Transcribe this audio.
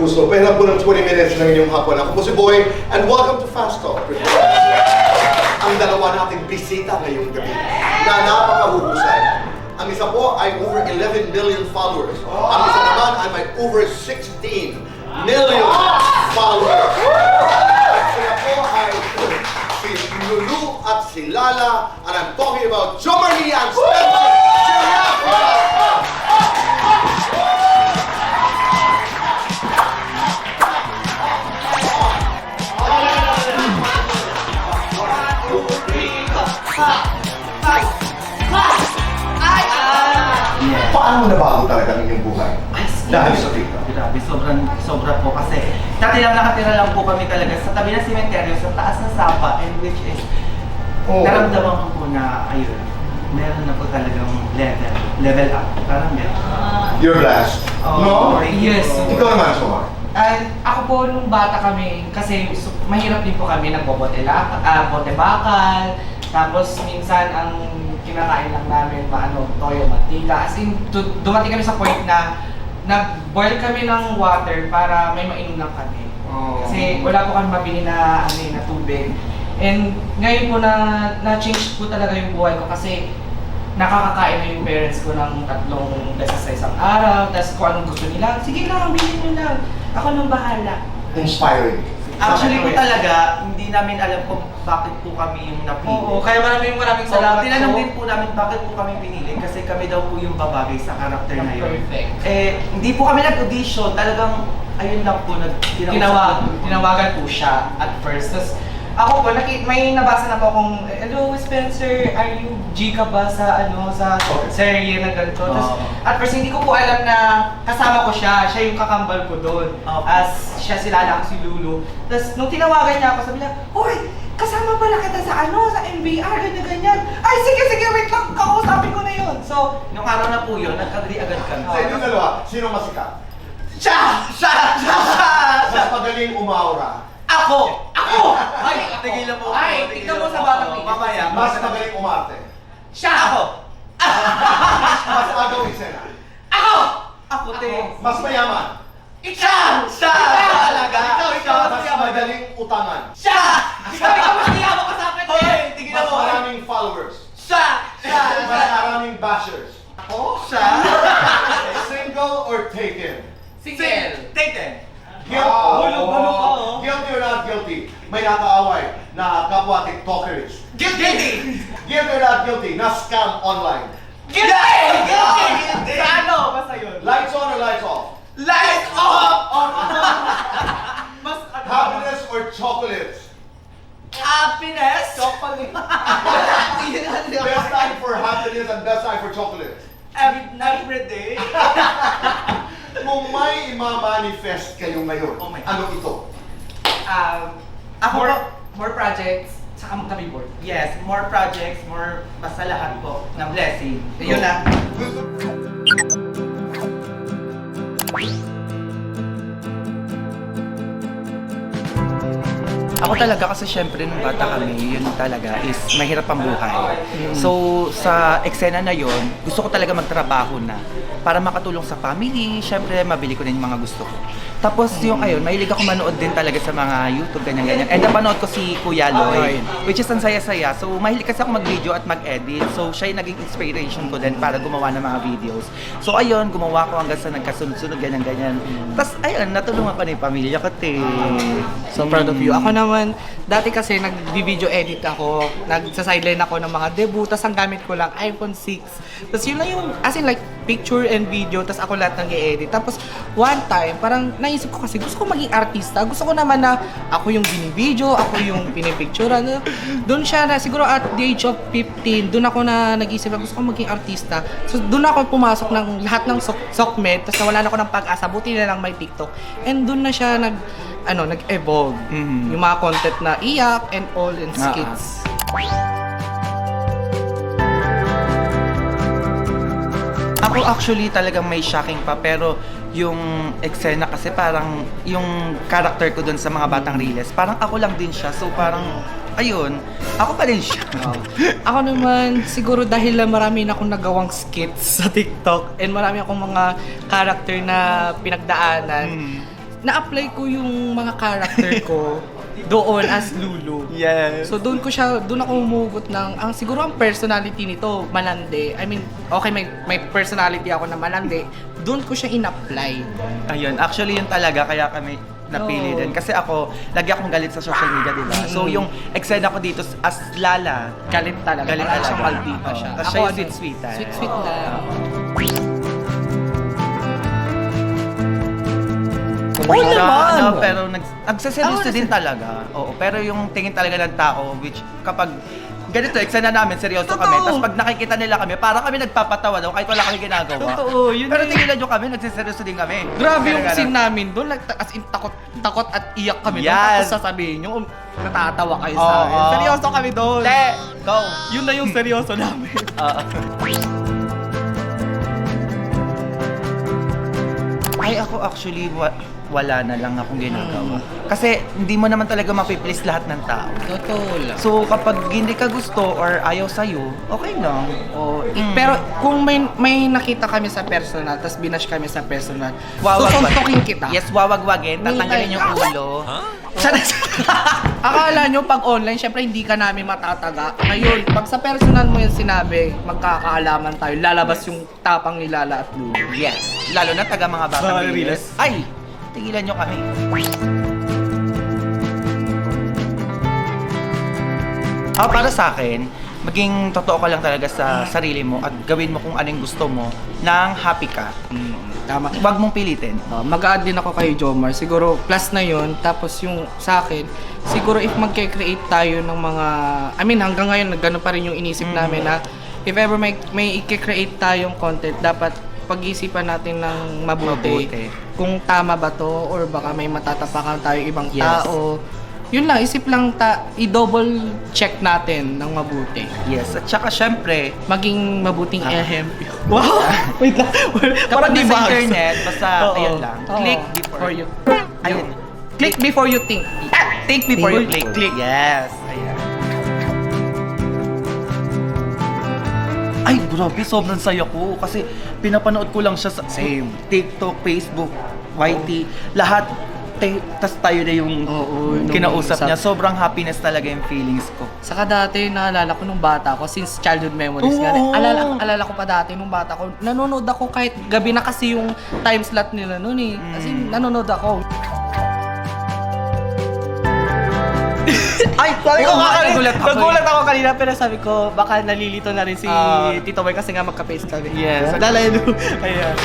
puso. Pahinap po ng 20 minutes ng inyong hapon. Ako po si Boy, and welcome to Fast Talk. Ang dalawa nating bisita ngayong gabi na napakahuhusay. Ang isa po ay over 11 million followers. Ang isa naman ay may over 16 million followers. At sila po ay si Lulu at si Lala, and I'm talking about Jo Marie and Spencer Chiriaco. Paano nabago talaga ang inyong buhay? Dahil sa TikTok? Grabe, sobra po kasi dati lang nakatira lang po kami talaga sa tabi ng sementeryo, sa taas ng Sapa, and which is naramdaman ko po na ayun, meron na po talagang level up, parang gano'n. You're blessed. No? Yes. Ikaw naman, Sumar. Ako po nung bata kami, kasi mahirap din po kami bote bakal, tapos minsan ang kinakain lang namin toyo, mantika. As in, dumating kami sa point na nag-boil kami ng water para may mainom lang kami. Kasi wala po kami mabili na tubig. And ngayon po na-change po talaga yung buhay ko kasi nakakakain na yung parents ko ng 3 beses sa isang araw. Tapos kung anong gusto nila, sige lang, bilhin nyo lang. Ako nang bahala. Inspiring. Actually po talaga, hindi namin alam kung bakit po kami yung napili. Oo, kaya maraming salamat. Tinanong din po namin bakit po kami pinili kasi kami daw po yung babagay sa karakter na yun. Perfect. Hindi po kami nag-audition, talagang ayun lang po, Tinawagan po siya at first. Tapos ako po, may nabasa na po akong, hello Spencer, are you G ka ba sa serye na ganito? Tapos at first hindi ko po alam na kasama ko siya yung kakambal ko doon. As siya si Lala, ako si Lulu. Tapos nung tinawagan niya ako, sabi niya, hoy, kasama pala kita sa MBR, ganyan-ganyan. Ay, sige, wait lang, kakausapin ko na yun. So, nung araw na po yun, nag-agree agad kami. Sa inyong dalawa, sino masikat? Siya! Mas magaling umaura. Ako! Ay, tigilan mo. Ay, tignan mo sa batang tingin. Mamaya. Mas magaling umarte. siya! Ako! Mas agaw eksena. Ako, te. Mas mayaman. Ikaw! Siya! Talaga! Ikaw, mas magaling utangan. Siya! Ikaw mas yaman ka sa akin, Hoy, eh! tigilan Mas mo. maraming followers. Siya! Mas maraming bashers. Siya! Single or taken? Single! Taken! Guilty or not guilty? May nakaaway na kapwa TikTokers. Guilty! Guilty or not guilty? Na scam online. Guilty! Sa basta yun? Lights on or lights off? Lights off! Mas Happiness or chocolates? Happiness! Best time for happiness and best time for chocolates. Every day. Kung may ima-manifest kayo ngayon, Oh my God. ano ito? Ako more projects, saka magka board. yes, more projects, more basta lahat po na blessing. Yun na. Ako talaga kasi syempre nung bata kami, yun talaga is mahirap ang buhay. So sa eksena na yun, gusto ko talaga magtrabaho na para makatulong sa family, syempre mabili ko din yung mga gusto ko. Tapos yung ayun, mahilig ako manood din talaga sa mga YouTube, ganyan-ganyan. And napanood ko si Kuya Lloyd, which is ang saya-saya. So mahilig kasi ako mag-video at mag-edit. So siya yung naging inspiration ko din para gumawa ng mga videos. So ayun, gumawa ko hanggang sa nagkasunod-sunod, ganyan-ganyan. Tapos ayun, natulungan ko na yung pamilya ko, te. So proud of you. Ako naman, dati kasi nag-video edit ako, nagsa-sideline ako ng mga debut, tapos ang gamit ko lang iPhone 6. Tapos yun lang yung, as in like, picture and video, tapos ako lahat nag edit. Tapos one time, parang naisip ko kasi gusto ko maging artista. Gusto ko naman na ako yung binibideo, ako yung pinipicturean. Doon siya na, siguro at the age of 15, doon ako na nag-isip na gusto ko maging artista. So doon ako pumasok ng lahat ng SOCMED, tapos nawala na ako ng pag-asa, buti na lang may TikTok. And doon na siya nag-evolve. Yung mga content na iyak and all and skits. Ako actually talagang may shocking pa, pero yung eksena kasi parang yung character ko dun sa mga batang Riles, parang ako lang din siya. So parang ayun, ako pa rin siya. Ako naman, siguro dahil marami na akong nagawang skits sa TikTok and marami akong mga character na pinagdaanan, na-apply ko yung mga character ko doon as Lulu. Yes. So doon ako umugot ng, siguro ang personality nito, malandi. I mean, okay, may personality ako na malandi. Doon ko siya in-apply. Ayun, actually yun talaga kaya kami napili Oo. din. Kasi ako, lagi akong galit sa social media, di ba? So yung eksena ko dito as Lala, Galit talaga. Galit Parang talaga. siyang maldita Oo. siya. Tapos Ako, siya yung ano, sweet-sweetan. Sweet-sweet lang. Oo naman! pero nagsaseryoso din talaga. Oo, pero yung tingin talaga ng tao, which kapag ganito, eksena namin, seryoso Totoo. kami. Tapos pag nakikita nila kami, para kami nagpapatawa daw kahit wala kami ginagawa. Totoo, yun Pero eh. tingilan nyo kami, nagsiseryoso din kami. Grabe yung Kaya scene ganun. namin doon, like, as in takot at iyak kami doon. Yes. Tapos sasabihin nyo, natatawa kayo sa akin. Oo. Seryoso kami doon. Te, go! Yun na yung seryoso namin. Oo. Ay, ako actually, wala na lang akong ginagawa. Kasi hindi mo naman talaga mapiplease lahat ng tao. Totoo lang. So, kapag hindi ka gusto or ayaw sa'yo, okay lang. O, Pero kung may nakita kami sa personal, tapos binash kami sa personal, wawagwag. susuntukin kita. Yes, wawagwagin. Tatanggalin yung ulo. Akala nyo pag online, syempre hindi ka namin matataga. Ngayon, pag sa personal mo yung sinabi, magkakaalaman tayo. Lalabas yung tapang ni Lala at Lulu. Yes. Lalo na taga mga batang Mga Riles. Ay, tigilan nyo kami. Para sa akin, maging totoo ka lang talaga sa sarili mo at gawin mo kung anong gusto mo nang happy ka. Tama. Huwag mong pilitin. Mag-add din ako kay Jomar. Siguro plus na yun. Tapos yung sa akin, siguro if magke-create tayo ng mga... I mean, hanggang ngayon, gano'n pa rin yung inisip namin na if ever may i-create tayong content, dapat pag-isipan natin ng mabuti. Kung tama ba to or baka may matatapakan tayo ibang Yes. tao. Yun lang, isip lang i-double check natin ng mabuti. Yes. At saka syempre, Maging mabuting ehemplo. Wow! Wait lang. kapag di nasa ba? internet, basta Oo. ayun lang. Oo. Click before you. Ayun. Click before you think. Think before you Click. click. Yes. Ayan. Ay, grabe, sobrang saya ko. Kasi pinapanood ko lang siya sa TikTok, Facebook, YT, lahat. Tas tayo na yung kinausap niya. Sobrang happiness talaga yung feelings ko. Saka dati, naalala ko nung bata ko, since childhood memories nga. Oo. Alala ko pa dati nung bata ko, nanonood ako kahit gabi na kasi yung time slot nila noon eh. Kasi nanonood ako. Ay, sabi ko Nagulat ako kanina pero sabi ko baka nalilito na rin si Tito Boy kasi nga magka-face kami. Yes. Dalayan mo. Ayan.